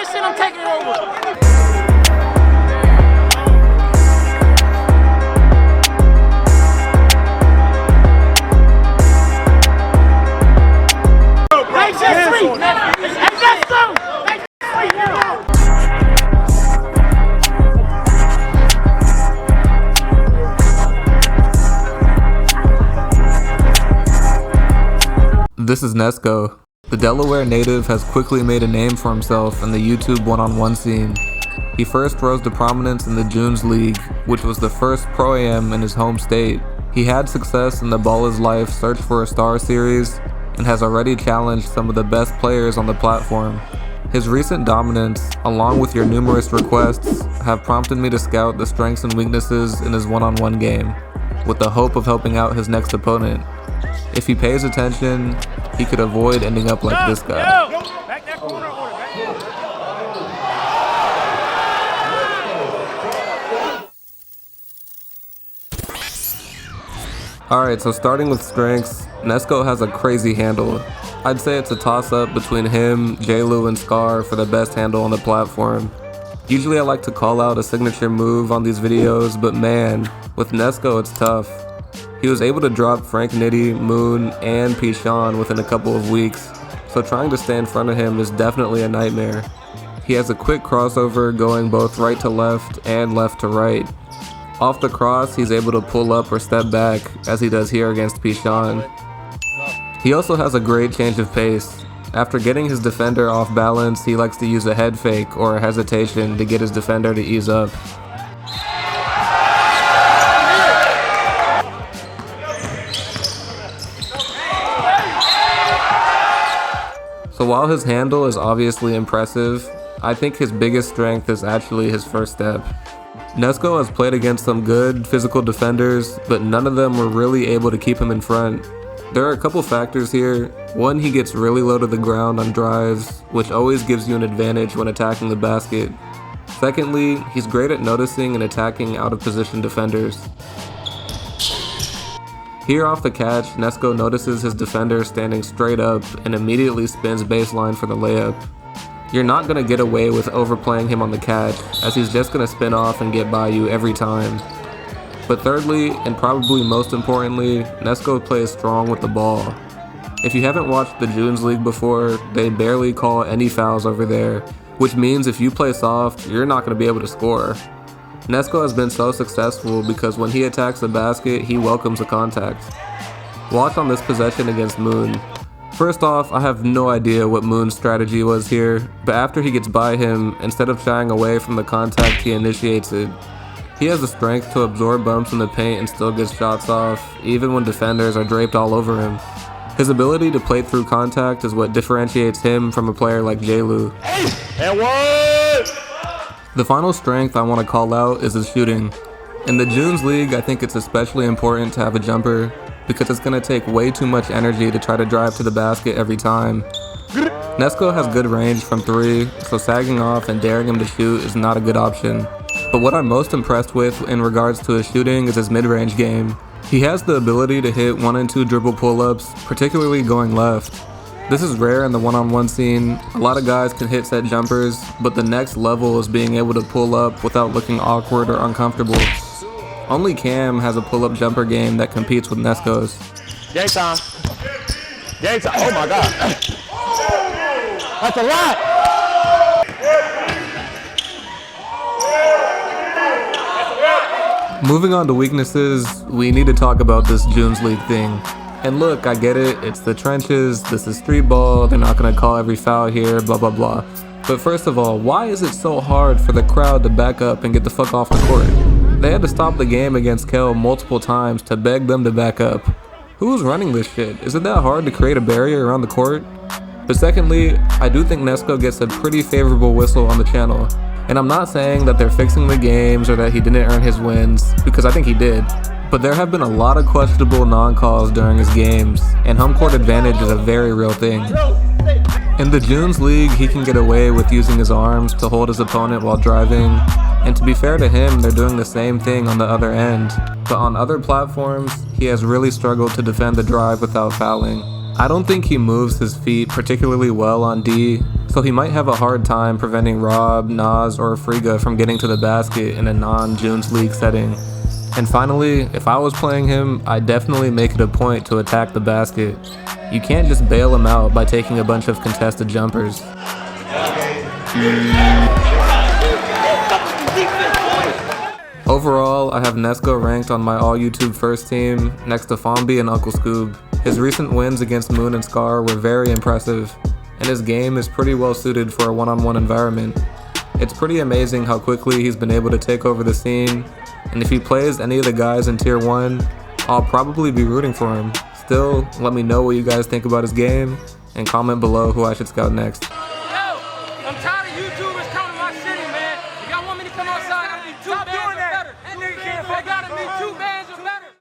this shit, I'm taking it over. This is Nesco. The Delaware native has quickly made a name for himself in the YouTube one-on-one scene. He first rose to prominence in the Junes League, which was the first Pro-Am in his home state. He had success in the Ball is Life Search for a Star series and has already challenged some of the best players on the platform. His recent dominance, along with your numerous requests, have prompted me to scout the strengths and weaknesses in his one-on-one game, with the hope of helping out his next opponent. If he pays attention, he could avoid ending up like this guy. Alright, so starting with strengths, Nesco has a crazy handle. I'd say it's a toss-up between him, J-Lu, and Scar for the best handle on the platform. Usually I like to call out a signature move on these videos, but man, with Nesco it's tough. He was able to drop Frank Nitty, Moon, and Pichon within a couple of weeks, so trying to stay in front of him is definitely a nightmare. He has a quick crossover going both right to left and left to right. Off the cross, he's able to pull up or step back, as he does here against Pichon. He also has a great change of pace. After getting his defender off balance, he likes to use a head fake or a hesitation to get his defender to ease up. So while his handle is obviously impressive, I think his biggest strength is actually his first step. Nesco has played against some good physical defenders, but none of them were really able to keep him in front. There are a couple factors here. One, he gets really low to the ground on drives, which always gives you an advantage when attacking the basket. Secondly, he's great at noticing and attacking out of position defenders. Here off the catch, Nesco notices his defender standing straight up and immediately spins baseline for the layup. You're not going to get away with overplaying him on the catch, as he's just going to spin off and get by you every time. But thirdly, and probably most importantly, Nesco plays strong with the ball. If you haven't watched the Junes League before, they barely call any fouls over there, which means if you play soft, you're not going to be able to score. Nesco has been so successful because when he attacks the basket, he welcomes the contact. Watch on this possession against Moon. First off, I have no idea what Moon's strategy was here, but after he gets by him, instead of shying away from the contact, he initiates it. He has the strength to absorb bumps in the paint and still gets shots off, even when defenders are draped all over him. His ability to play through contact is what differentiates him from a player like J-Lu. And what? The final strength I want to call out is his shooting. In the Junes League, I think it's especially important to have a jumper because it's going to take way too much energy to try to drive to the basket every time. Nesco has good range from 3, so sagging off and daring him to shoot is not a good option. But what I'm most impressed with in regards to his shooting is his mid-range game. He has the ability to hit 1 and 2 dribble pull-ups, particularly going left. This is rare in the one-on-one scene. A lot of guys can hit set jumpers, but the next level is being able to pull up without looking awkward or uncomfortable. Only Cam has a pull-up jumper game that competes with Nesco's. Game time. Game time. Oh my God. That's a lot. Moving on to weaknesses, we need to talk about this Junes League thing. And look, I get it, it's the trenches, this is street ball, they're not gonna call every foul here, blah blah blah. But first of all, why is it so hard for the crowd to back up and get the fuck off the court? They had to stop the game against Kel multiple times to beg them to back up. Who's running this shit? Is it that hard to create a barrier around the court? But secondly, I do think Nesco gets a pretty favorable whistle on the channel. And I'm not saying that they're fixing the games or that he didn't earn his wins, because I think he did. But there have been a lot of questionable non-calls during his games, and home court advantage is a very real thing. In the Junes League, he can get away with using his arms to hold his opponent while driving, and to be fair to him, they're doing the same thing on the other end. But on other platforms, he has really struggled to defend the drive without fouling. I don't think he moves his feet particularly well on D, so he might have a hard time preventing Rob, Nas, or Friga from getting to the basket in a non-Junes League setting. And finally, if I was playing him, I'd definitely make it a point to attack the basket. You can't just bail him out by taking a bunch of contested jumpers. Overall, I have Nesco ranked on my all YouTube first team, next to Fombi and Uncle Scoob. His recent wins against Moon and Scar were very impressive, and his game is pretty well suited for a one-on-one environment. It's pretty amazing how quickly he's been able to take over the scene, and if he plays any of the guys in Tier 1, I'll probably be rooting for him. Still, let me know what you guys think about his game, and comment below who I should scout next.